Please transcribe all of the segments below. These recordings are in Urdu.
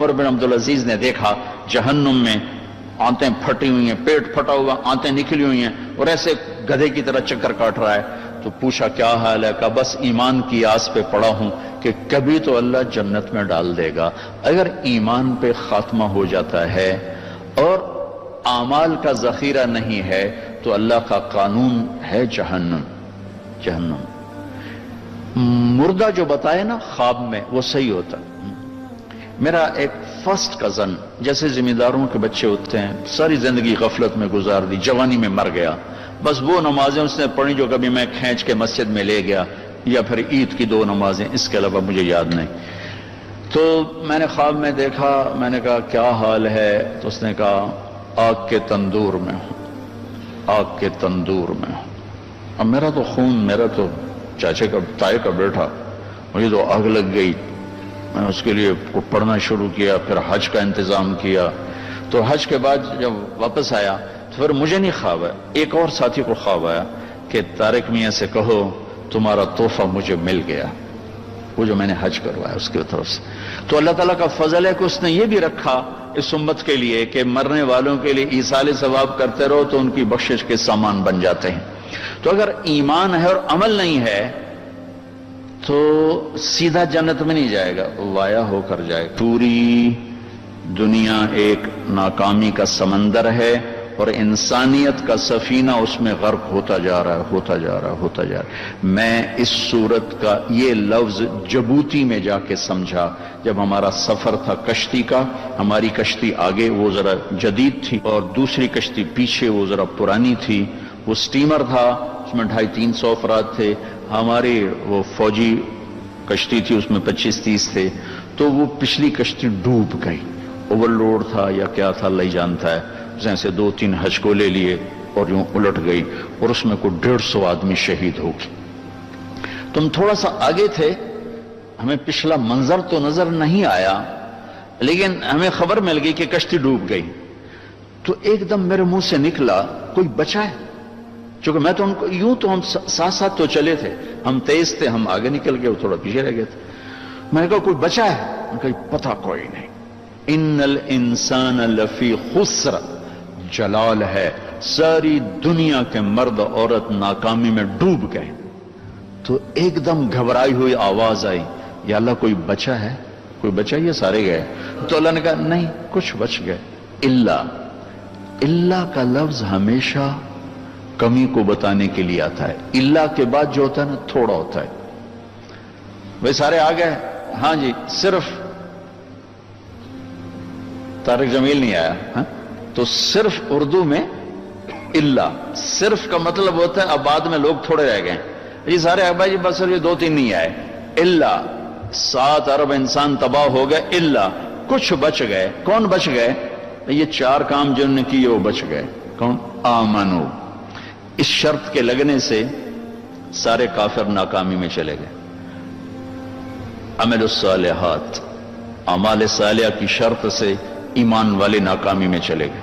عمر بن عبدالعزیز نے دیکھا جہنم میں آنتیں پھٹی ہوئی ہیں، پیٹ پھٹا ہوا، آنتیں نکلی ہوئی ہیں اور ایسے گدھے کی طرح چکر کاٹ رہا ہے. تو پوچھا کیا حال ہے؟ کہا بس ایمان کی آس پہ پڑا ہوں کہ کبھی تو اللہ جنت میں ڈال دے گا. اگر ایمان پہ خاتمہ ہو جاتا ہے اور اعمال کا ذخیرہ نہیں ہے تو اللہ کا قانون ہے جہنم. جہنم مردہ جو بتائے نا خواب میں وہ صحیح ہوتا. میرا ایک فرسٹ کزن، جیسے ذمہ داروں کے بچے ہوتے ہیں، ساری زندگی غفلت میں گزار دی، جوانی میں مر گیا. بس وہ نمازیں اس نے پڑھی جو کبھی میں کھینچ کے مسجد میں لے گیا، یا پھر عید کی 2 نمازیں، اس کے علاوہ مجھے یاد نہیں. تو میں نے خواب میں دیکھا، میں نے کہا کیا حال ہے؟ تو اس نے کہا آگ کے تندور میں ہوں، آگ کے تندور میں ہوں. اب میرا تو خون، میرا تو چاچے کا، تائے کا بیٹا، مجھے تو آگ لگ گئی. میں نے اس کے لیے پڑھنا شروع کیا، پھر حج کا انتظام کیا. تو حج کے بعد جب واپس آیا تو پھر مجھے نہیں خواب آیا، ایک اور ساتھی کو خواب آیا کہ طارق میاں سے کہو تمہارا تحفہ مجھے مل گیا، وہ جو میں نے حج کروایا اس کی طرف سے. تو اللہ تعالیٰ کا فضل ہے کہ اس نے یہ بھی رکھا اس امت کے لیے کہ مرنے والوں کے لیے ایصال ثواب کرتے رہو تو ان کی بخشش کے سامان بن جاتے ہیں. تو اگر ایمان ہے اور عمل نہیں ہے تو سیدھا جنت میں نہیں جائے گا، وایا ہو کر جائے گا. پوری دنیا ایک ناکامی کا سمندر ہے اور انسانیت کا سفینہ اس میں غرق ہوتا جا رہا ہے، ہوتا جا رہا ہے، ہوتا جا رہا ہے. میں اس صورت کا یہ لفظ جبوتی میں جا کے سمجھا جب ہمارا سفر تھا کشتی کا. ہماری کشتی آگے وہ ذرا جدید تھی اور دوسری کشتی پیچھے وہ ذرا پرانی تھی. وہ سٹیمر تھا، اس میں 250-300 افراد تھے. ہماری وہ فوجی کشتی تھی، اس میں 25-30 تھے. تو وہ پچھلی کشتی ڈوب گئی، اوور لوڈ تھا یا کیا تھا اللہ ہی جانتا ہے. سے 2-3 ہچکو لے لیے اور یوں الٹ گئی اور اس میں کوئی 150 آدمی شہید ہو گئے. تم تھوڑا سا آگے تھے، ہمیں پچھلا منظر تو نظر نہیں آیا لیکن ہمیں خبر مل گئی کہ کشتی ڈوب گئی. تو ایک دم میرے منہ سے نکلا کوئی بچا ہے؟ چونکہ میں تو ان کو یوں تو ہم ساتھ ساتھ تو چلے تھے، ہم تیز تھے، ہم آگے نکل گئے، وہ تھوڑا پیچھے رہ گئے تھے. میں نے کہا کوئی بچا ہے؟ میں نے کہا پتہ کوئی نہیں. ان الانسان لفی خسر، جلال ہے، ساری دنیا کے مرد عورت ناکامی میں ڈوب گئے. تو ایک دم گھبرائی ہوئی آواز آئی، یا اللہ کوئی بچا ہے؟ کوئی بچا؟ یہ سارے گئے. تو اللہ نے کہا نہیں، کچھ بچ گئے. اللہ کا لفظ ہمیشہ کمی کو بتانے کے لیے آتا ہے. اللہ کے بعد جو ہوتا ہے نا تھوڑا ہوتا ہے. وہ سارے آ گئے، ہاں جی، صرف طارق جمیل نہیں آیا. ہاں تو صرف اردو میں اللہ، صرف کا مطلب ہوتا ہے اب بعد میں لوگ تھوڑے رہ گئے. یہ سارے بھائی جی بس یہ 2-3 نہیں آئے. اللہ 7 ارب انسان تباہ ہو گئے، اللہ کچھ بچ گئے. کون بچ گئے؟ یہ 4 کام جنہوں نے کیے وہ بچ گئے. کون؟ آمنو. اس شرط کے لگنے سے سارے کافر ناکامی میں چلے گئے. عمل الصالحات، اعمال صالحہ کی شرط سے ایمان والے ناکامی میں چلے گئے.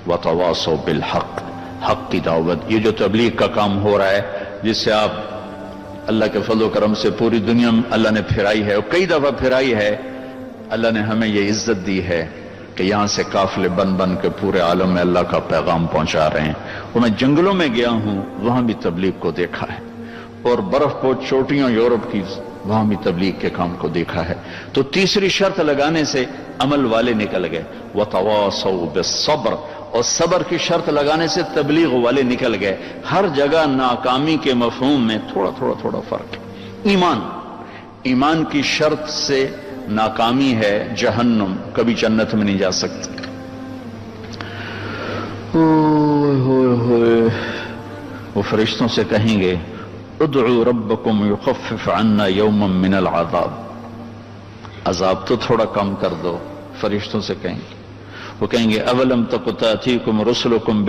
وتواصوا بالحق، حق کی دعوت. یہ جو تبلیغ کا کام ہو رہا ہے جس سے آپ اللہ کے فضل و کرم سے پوری دنیا میں اللہ نے پھرائی ہے اور کئی دفعہ پھرائی ہے. اللہ نے ہمیں یہ عزت دی ہے کہ یہاں سے قافلے بن کے پورے عالم میں اللہ کا پیغام پہنچا رہے ہیں. اور میں جنگلوں میں گیا ہوں، وہاں بھی تبلیغ کو دیکھا ہے، اور برف پوش چوٹیاں یورپ کی، وہاں بھی تبلیغ کے کام کو دیکھا ہے. تو تیسری شرط لگانے سے عمل والے نکل گئے. وتواصوا بالصبر، اور صبر کی شرط لگانے سے تبلیغ والے نکل گئے. ہر جگہ ناکامی کے مفہوم میں تھوڑا فرق ہے. ایمان کی شرط سے ناکامی ہے جہنم، کبھی جنت میں نہیں جا سکتے. وہ فرشتوں سے کہیں گے ادعوا ربکم یخفف عنا یوما من العذاب، عذاب تو تھوڑا کم کر دو. فرشتوں سے کہیں گے، وہ کہیں گے اولم تک تاتیکم رسلکم